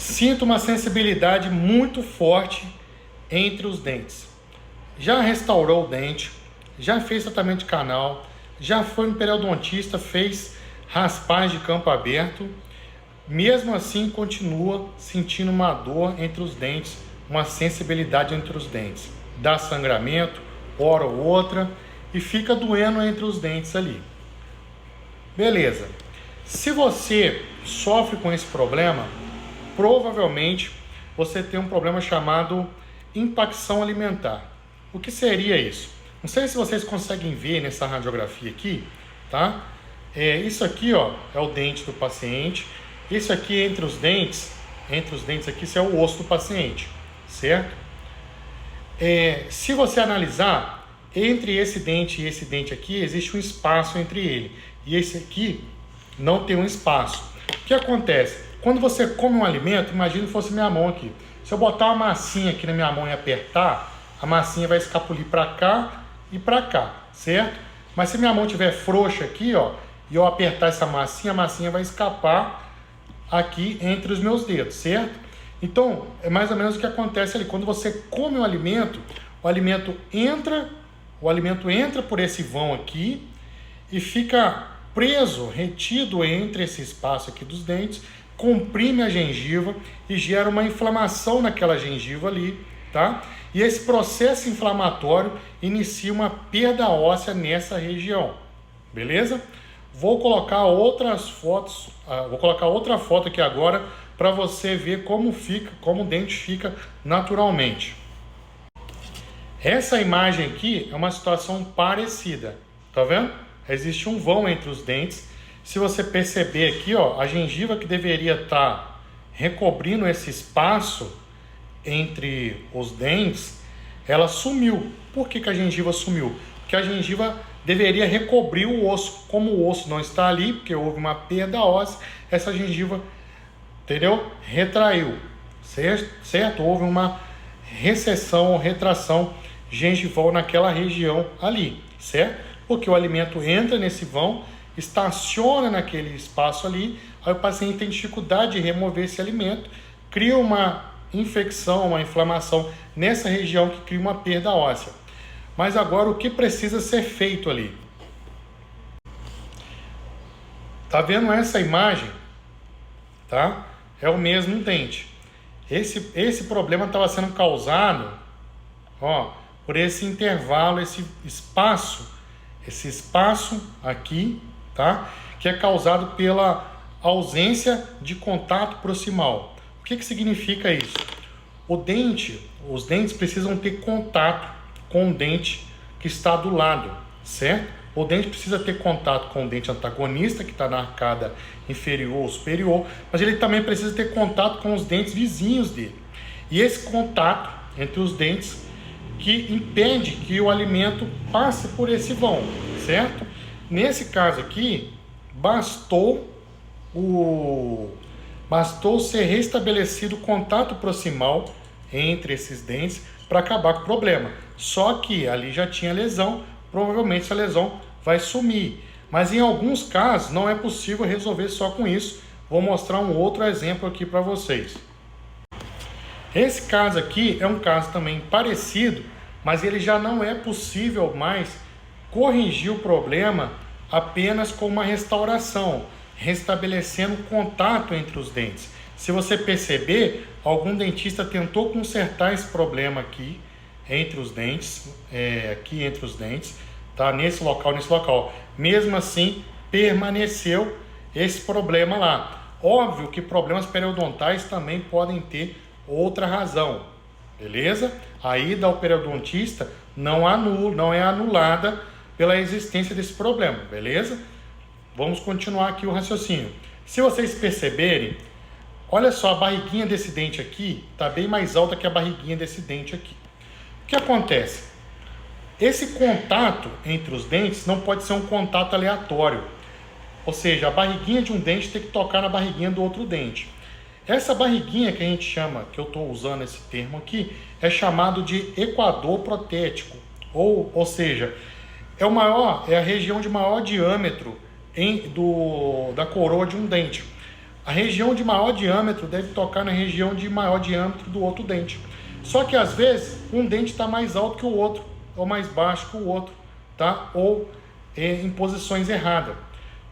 Sinto uma sensibilidade muito forte entre os dentes. Já restaurou o dente, já fez tratamento de canal, já foi no periodontista, fez raspagem de campo aberto, mesmo assim continua sentindo uma dor entre os dentes, uma sensibilidade entre os dentes. Dá sangramento, hora ou outra, e fica doendo entre os dentes ali. Beleza. Se você sofre com esse problema, provavelmente você tem um problema chamado impacção alimentar. O que seria isso? Não sei se vocês conseguem ver nessa radiografia aqui, tá? Isso aqui, ó, é o dente do paciente. Isso aqui entre os dentes aqui, isso é o osso do paciente, certo? Se você analisar, entre esse dente e esse dente aqui, existe um espaço entre ele. E esse aqui não tem um espaço. O que acontece? Quando você come um alimento, imagina que fosse minha mão aqui. Se eu botar uma massinha aqui na minha mão e apertar, a massinha vai escapulir para cá e para cá, certo? Mas se minha mão estiver frouxa aqui, ó, e eu apertar essa massinha, a massinha vai escapar aqui entre os meus dedos, certo? Então, é mais ou menos o que acontece ali. Quando você come o alimento entra por esse vão aqui e fica preso, retido entre esse espaço aqui dos dentes, comprime a gengiva e gera uma inflamação naquela gengiva ali, tá? E esse processo inflamatório inicia uma perda óssea nessa região, beleza? Vou colocar outras fotos, vou colocar outra foto aqui agora para você ver como o dente fica naturalmente. Essa imagem aqui é uma situação parecida, tá vendo? Existe um vão entre os dentes. Se você perceber aqui, ó, a gengiva que deveria estar recobrindo esse espaço entre os dentes, ela sumiu. Por que a gengiva sumiu? Porque a gengiva deveria recobrir o osso. Como o osso não está ali, porque houve uma perda óssea, essa gengiva, entendeu? Retraiu, certo? Houve uma recessão ou retração gengival naquela região ali, certo? Porque o alimento entra nesse vão, estaciona naquele espaço ali, aí o paciente tem dificuldade de remover esse alimento, cria uma infecção, uma inflamação nessa região que cria uma perda óssea. Mas agora o que precisa ser feito ali? Tá vendo essa imagem? Tá? É o mesmo dente. Esse problema estava sendo causado, ó, por esse intervalo, esse espaço aqui, tá? Que é causado pela ausência de contato proximal. O que significa isso? Os dentes precisam ter contato com o dente que está do lado, certo? O dente precisa ter contato com o dente antagonista, que está na arcada inferior ou superior, mas ele também precisa ter contato com os dentes vizinhos dele. E esse contato entre os dentes que impede que o alimento passe por esse vão, certo? Nesse caso aqui, bastou ser restabelecido o contato proximal entre esses dentes para acabar com o problema. Só que ali já tinha lesão, provavelmente essa lesão vai sumir. Mas em alguns casos não é possível resolver só com isso. Vou mostrar um outro exemplo aqui para vocês. Esse caso aqui é um caso também parecido, mas ele já não é possível mais corrigir o problema apenas com uma restauração, restabelecendo o contato entre os dentes. Se você perceber, algum dentista tentou consertar esse problema aqui entre os dentes, tá? Nesse local. Mesmo assim, permaneceu esse problema lá. Óbvio que problemas periodontais também podem ter outra razão, beleza? A ida ao periodontista não é anulada pela existência desse problema, beleza? Vamos continuar aqui o raciocínio. Se vocês perceberem, olha só, a barriguinha desse dente aqui está bem mais alta que a barriguinha desse dente aqui. O que acontece? Esse contato entre os dentes não pode ser um contato aleatório. Ou seja, a barriguinha de um dente tem que tocar na barriguinha do outro dente. Essa barriguinha que a gente chama, que eu estou usando esse termo aqui, é chamado de equador protético. Ou seja, é a região de maior diâmetro da coroa de um dente. A região de maior diâmetro deve tocar na região de maior diâmetro do outro dente. Só que às vezes um dente está mais alto que o outro, ou mais baixo que o outro, tá? Ou em posições erradas.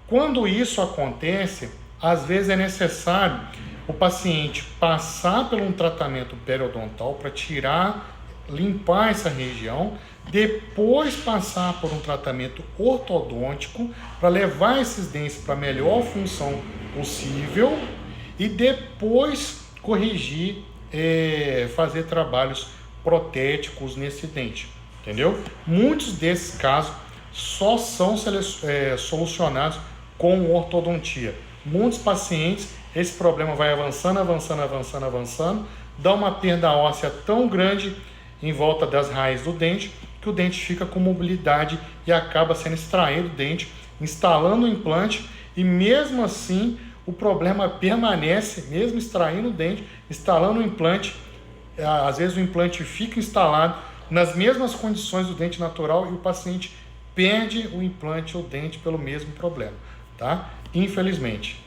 Quando isso acontece, às vezes é necessário o paciente passar por um tratamento periodontal para tirar, limpar essa região, depois passar por um tratamento ortodôntico para levar esses dentes para a melhor função possível e depois corrigir, fazer trabalhos protéticos nesse dente, entendeu? Muitos desses casos só são solucionados com ortodontia. Muitos pacientes, esse problema vai avançando, dá uma perda óssea tão grande em volta das raízes do dente, que o dente fica com mobilidade e acaba sendo extraído o dente, instalando o implante, e mesmo assim o problema permanece, mesmo extraindo o dente, instalando o implante, às vezes o implante fica instalado nas mesmas condições do dente natural e o paciente perde o implante ou o dente pelo mesmo problema, tá? Infelizmente.